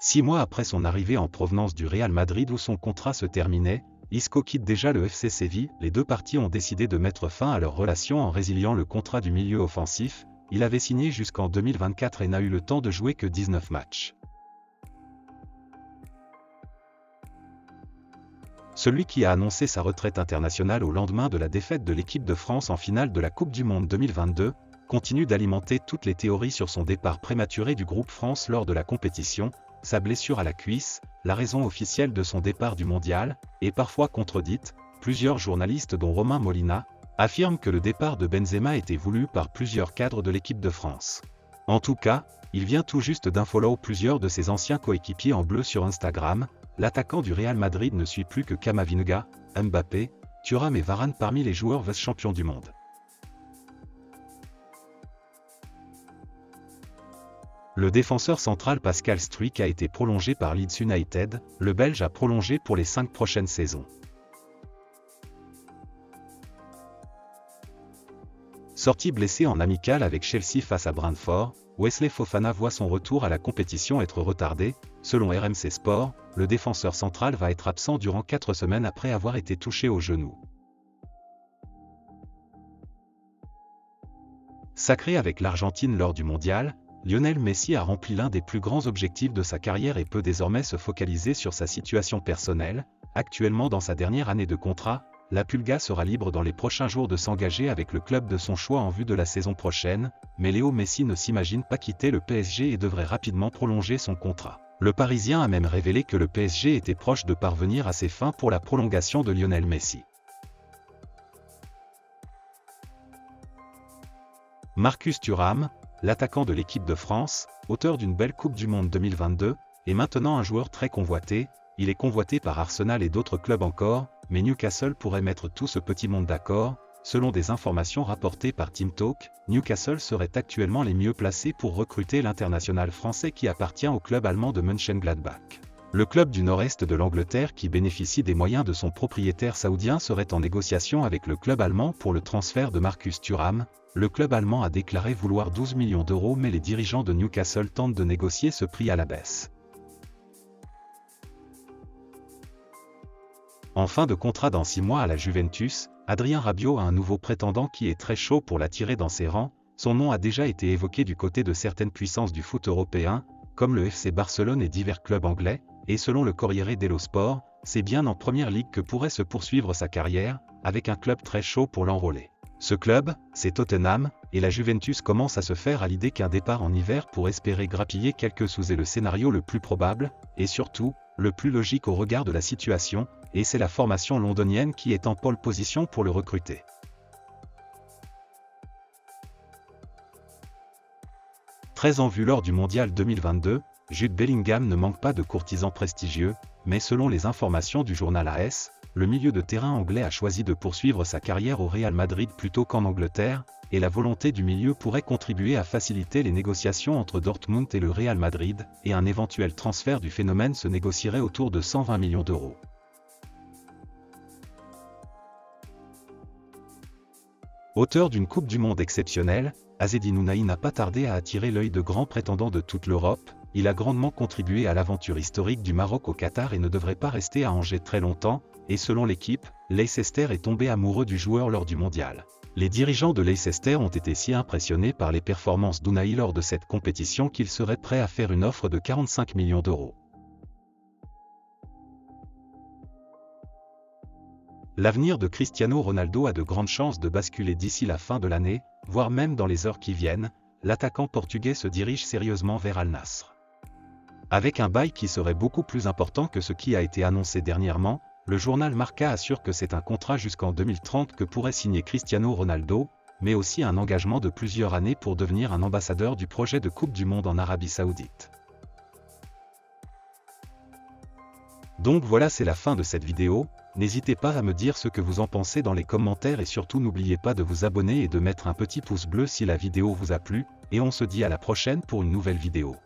6 mois après son arrivée en provenance du Real Madrid où son contrat se terminait, Isco quitte déjà le FC Séville. Les deux parties ont décidé de mettre fin à leur relation en résiliant le contrat du milieu offensif. Il avait signé jusqu'en 2024 et n'a eu le temps de jouer que 19 matchs. Celui qui a annoncé sa retraite internationale au lendemain de la défaite de l'équipe de France en finale de la Coupe du Monde 2022, continue d'alimenter toutes les théories sur son départ prématuré du groupe France lors de la compétition. Sa blessure à la cuisse, la raison officielle de son départ du mondial, est parfois contredite. Plusieurs journalistes dont Romain Molina, affirment que le départ de Benzema était voulu par plusieurs cadres de l'équipe de France. En tout cas, il vient tout juste d'infollow plusieurs de ses anciens coéquipiers en bleu sur Instagram. L'attaquant du Real Madrid ne suit plus que Camavinga, Mbappé, Thuram et Varane parmi les joueurs vice-champions du monde. Le défenseur central Pascal Struijk a été prolongé par Leeds United. Le Belge a prolongé pour les 5 prochaines saisons. Sorti blessé en amical avec Chelsea face à Brentford, Wesley Fofana voit son retour à la compétition être retardé. Selon RMC Sport, le défenseur central va être absent durant 4 semaines après avoir été touché au genou. Sacré avec l'Argentine lors du mondial, Lionel Messi a rempli l'un des plus grands objectifs de sa carrière et peut désormais se focaliser sur sa situation personnelle. Actuellement dans sa dernière année de contrat, la Pulga sera libre dans les prochains jours de s'engager avec le club de son choix en vue de la saison prochaine, mais Léo Messi ne s'imagine pas quitter le PSG et devrait rapidement prolonger son contrat. Le Parisien a même révélé que le PSG était proche de parvenir à ses fins pour la prolongation de Lionel Messi. Marcus Thuram, l'attaquant de l'équipe de France, auteur d'une belle Coupe du Monde 2022, est maintenant un joueur très convoité. Il est convoité par Arsenal et d'autres clubs encore, mais Newcastle pourrait mettre tout ce petit monde d'accord. Selon des informations rapportées par Team Talk, Newcastle serait actuellement les mieux placés pour recruter l'international français qui appartient au club allemand de Mönchengladbach. Le club du nord-est de l'Angleterre qui bénéficie des moyens de son propriétaire saoudien serait en négociation avec le club allemand pour le transfert de Marcus Thuram. Le club allemand a déclaré vouloir 12 millions d'euros mais les dirigeants de Newcastle tentent de négocier ce prix à la baisse. En fin de contrat dans 6 mois à la Juventus, Adrien Rabiot a un nouveau prétendant qui est très chaud pour l'attirer dans ses rangs. Son nom a déjà été évoqué du côté de certaines puissances du foot européen, comme le FC Barcelone et divers clubs anglais, et selon le Corriere dello Sport, c'est bien en Première Ligue que pourrait se poursuivre sa carrière, avec un club très chaud pour l'enrôler. Ce club, c'est Tottenham, et la Juventus commence à se faire à l'idée qu'un départ en hiver pour espérer grappiller quelques sous est le scénario le plus probable, et surtout, le plus logique au regard de la situation, et c'est la formation londonienne qui est en pole position pour le recruter. Très en vue lors du Mondial 2022, Jude Bellingham ne manque pas de courtisans prestigieux, mais selon les informations du journal AS, le milieu de terrain anglais a choisi de poursuivre sa carrière au Real Madrid plutôt qu'en Angleterre, et la volonté du milieu pourrait contribuer à faciliter les négociations entre Dortmund et le Real Madrid, et un éventuel transfert du phénomène se négocierait autour de 120 millions d'euros. Auteur d'une Coupe du Monde exceptionnelle, Azzedine Ounahi n'a pas tardé à attirer l'œil de grands prétendants de toute l'Europe. Il a grandement contribué à l'aventure historique du Maroc au Qatar et ne devrait pas rester à Angers très longtemps, et selon l'équipe, Leicester est tombé amoureux du joueur lors du mondial. Les dirigeants de Leicester ont été si impressionnés par les performances d'Ounahi lors de cette compétition qu'ils seraient prêts à faire une offre de 45 millions d'euros. L'avenir de Cristiano Ronaldo a de grandes chances de basculer d'ici la fin de l'année, voire même dans les heures qui viennent. L'attaquant portugais se dirige sérieusement vers Al Nassr. Avec un bail qui serait beaucoup plus important que ce qui a été annoncé dernièrement, le journal Marca assure que c'est un contrat jusqu'en 2030 que pourrait signer Cristiano Ronaldo, mais aussi un engagement de plusieurs années pour devenir un ambassadeur du projet de Coupe du Monde en Arabie Saoudite. Donc voilà, c'est la fin de cette vidéo. N'hésitez pas à me dire ce que vous en pensez dans les commentaires et surtout n'oubliez pas de vous abonner et de mettre un petit pouce bleu si la vidéo vous a plu, et on se dit à la prochaine pour une nouvelle vidéo.